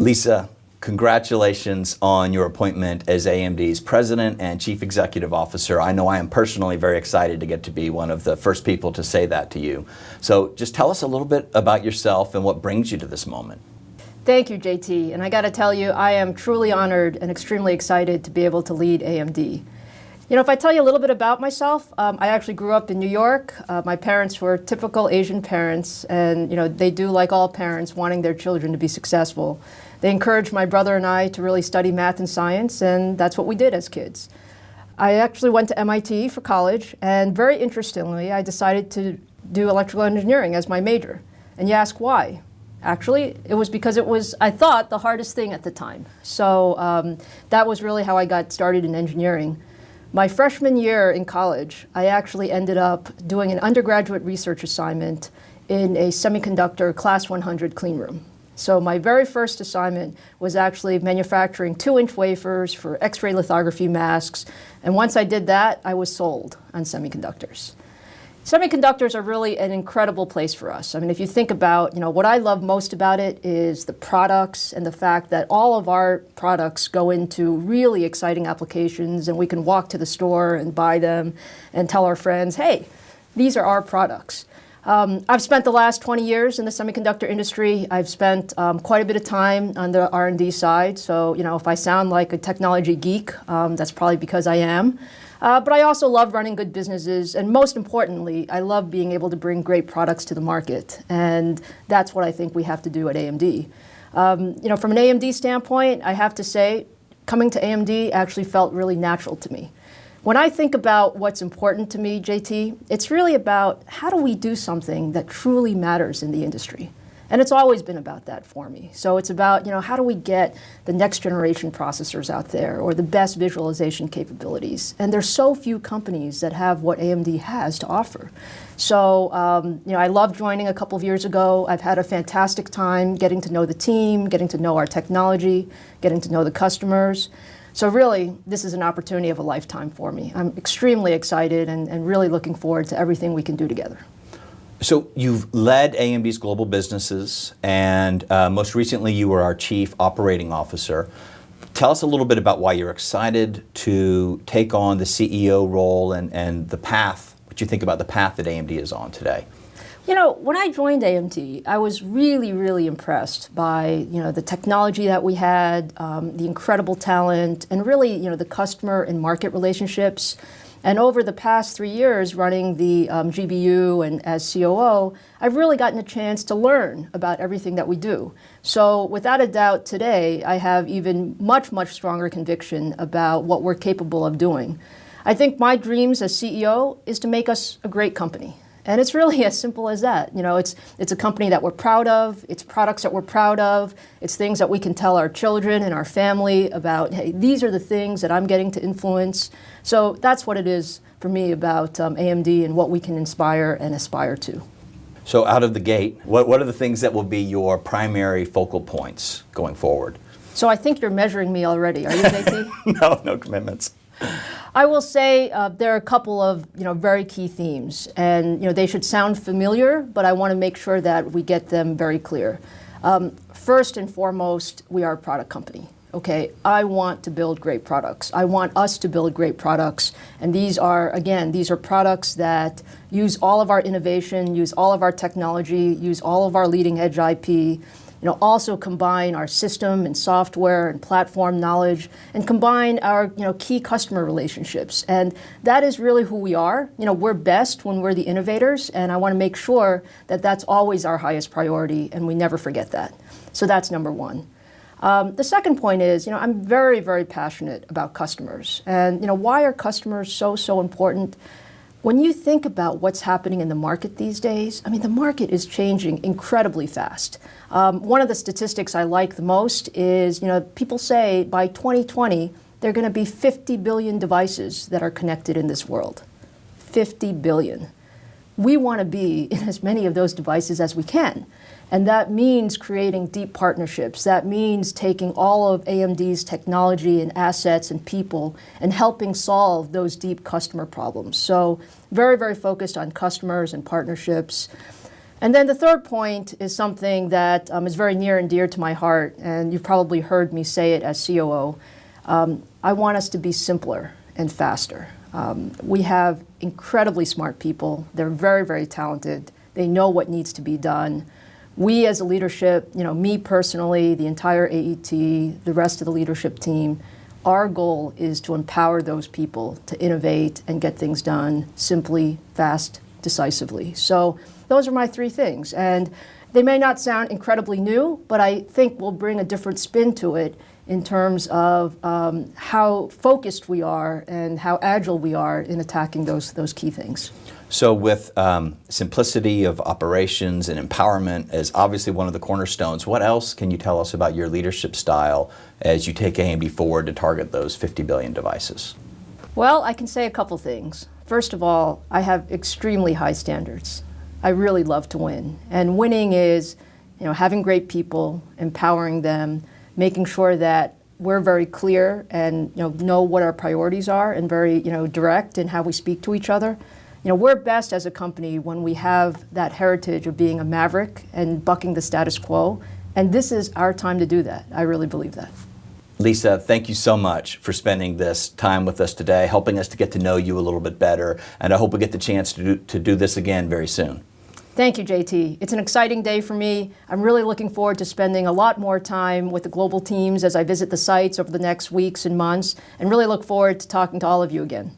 Lisa, congratulations on your appointment as AMD's President and Chief Executive Officer. I know I am personally very excited to get to be one of the first people to say that to you. So just tell us a little bit about yourself and what brings you to this moment. Thank you, JT. And I got to tell you, I am truly honored and extremely excited to be able to lead AMD. You know, if I tell you a little bit about myself, I actually grew up in New York. My parents were typical Asian parents, and they do, like all parents, wanting their children to be successful. They encouraged my brother and I to really study math and science, and that's what we did as kids. I actually went to MIT for college, and very interestingly, I decided to do electrical engineering as my major. And you ask why? Actually, it was because it was, I thought, the hardest thing at the time. So that was really how I got started in engineering. My freshman year in college, I actually ended up doing an undergraduate research assignment in a semiconductor class 100 clean room. So my very first assignment was actually manufacturing 2-inch wafers for X-ray lithography masks. And once I did that, I was sold on semiconductors. Semiconductors are really an incredible place for us. I mean, if you think about, what I love most about it is the products and the fact that all of our products go into really exciting applications, and we can walk to the store and buy them and tell our friends, hey, these are our products. I've spent the last 20 years in the semiconductor industry. I've spent quite a bit of time on the R&D side. So, if I sound like a technology geek, that's probably because I am. But I also love running good businesses, and most importantly, I love being able to bring great products to the market, and that's what I think we have to do at AMD. From an AMD standpoint, I have to say, coming to AMD actually felt really natural to me. When I think about what's important to me, JT, it's really about how do we do something that truly matters in the industry? And it's always been about that for me. So it's about, how do we get the next generation processors out there, or the best visualization capabilities? And there's so few companies that have what AMD has to offer. So, I loved joining a couple of years ago. I've had a fantastic time getting to know the team, getting to know our technology, getting to know the customers. So really, this is an opportunity of a lifetime for me. I'm extremely excited and really looking forward to everything we can do together. So you've led AMD's global businesses, and most recently you were our Chief Operating Officer. Tell us a little bit about why you're excited to take on the CEO role and the path, what you think about the path that AMD is on today. When I joined AMD, I was really, really impressed by, the technology that we had, the incredible talent, and really, the customer and market relationships. And over the past 3 years running the GBU and as COO, I've really gotten a chance to learn about everything that we do. So without a doubt today, I have even much, much stronger conviction about what we're capable of doing. I think my dreams as CEO is to make us a great company. And it's really as simple as that. It's a company that we're proud of, it's products that we're proud of, it's things that we can tell our children and our family about, hey, these are the things that I'm getting to influence. So that's what it is for me about AMD and what we can inspire and aspire to. So out of the gate, what are the things that will be your primary focal points going forward? So I think you're measuring me already. Are you, JT? No commitments. I will say there are a couple of very key themes, and they should sound familiar, but I want to make sure that we get them very clear. First and foremost, we are a product company. Okay, I want to build great products. I want us to build great products, and these are products that use all of our innovation, use all of our technology, use all of our leading edge IP. Also combine our system and software and platform knowledge, and combine our key customer relationships. And that is really who we are. We're best when we're the innovators, and I want to make sure that that's always our highest priority, and we never forget that. So that's number one. The second point is, I'm very, very passionate about customers. And why are customers so important? When you think about what's happening in the market these days, the market is changing incredibly fast. One of the statistics I like the most is, people say by 2020, there are going to be 50 billion devices that are connected in this world. 50 billion. We want to be in as many of those devices as we can. And that means creating deep partnerships. That means taking all of AMD's technology and assets and people and helping solve those deep customer problems. So very, very focused on customers and partnerships. And then the third point is something that is very near and dear to my heart, and you've probably heard me say it as COO. I want us to be simpler and faster. We have incredibly smart people. They're very, very talented. They know what needs to be done. We as a leadership, me personally, the entire AET, the rest of the leadership team, our goal is to empower those people to innovate and get things done simply, fast, decisively. So those are my three things. And they may not sound incredibly new, but I think we'll bring a different spin to it in terms of how focused we are and how agile we are in attacking those key things. So with simplicity of operations and empowerment as obviously one of the cornerstones, what else can you tell us about your leadership style as you take AMD forward to target those 50 billion devices? Well, I can say a couple things. First of all, I have extremely high standards. I really love to win. And winning is, having great people, empowering them, making sure that we're very clear and know what our priorities are and very direct in how we speak to each other. We're best as a company when we have that heritage of being a maverick and bucking the status quo, and this is our time to do that. I really believe that. Lisa, thank you so much for spending this time with us today, helping us to get to know you a little bit better, and I hope we get the chance to do this again very soon. Thank you, JT. It's an exciting day for me. I'm really looking forward to spending a lot more time with the global teams as I visit the sites over the next weeks and months, and really look forward to talking to all of you again.